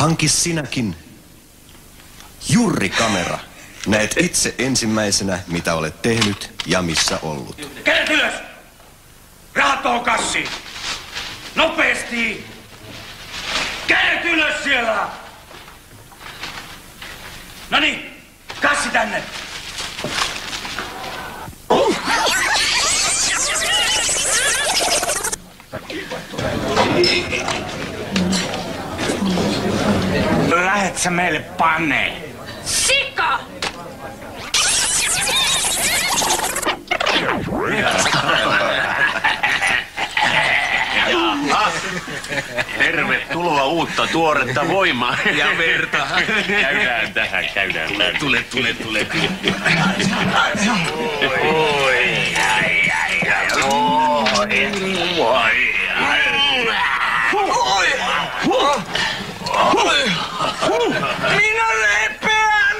Hanki sinäkin Jurri-kamera. Näet itse ensimmäisenä, mitä olet tehnyt ja missä ollut. Kädet ylös! Rahat on kassiin! Nopeesti! Kädet ylös siellä! Noniin, kassi tänne! Lähet sä meille paneen? Sika! Tervetuloa uutta tuoretta voimaa. Ja verta. Käydään tähän. Tule. Minä lepeän!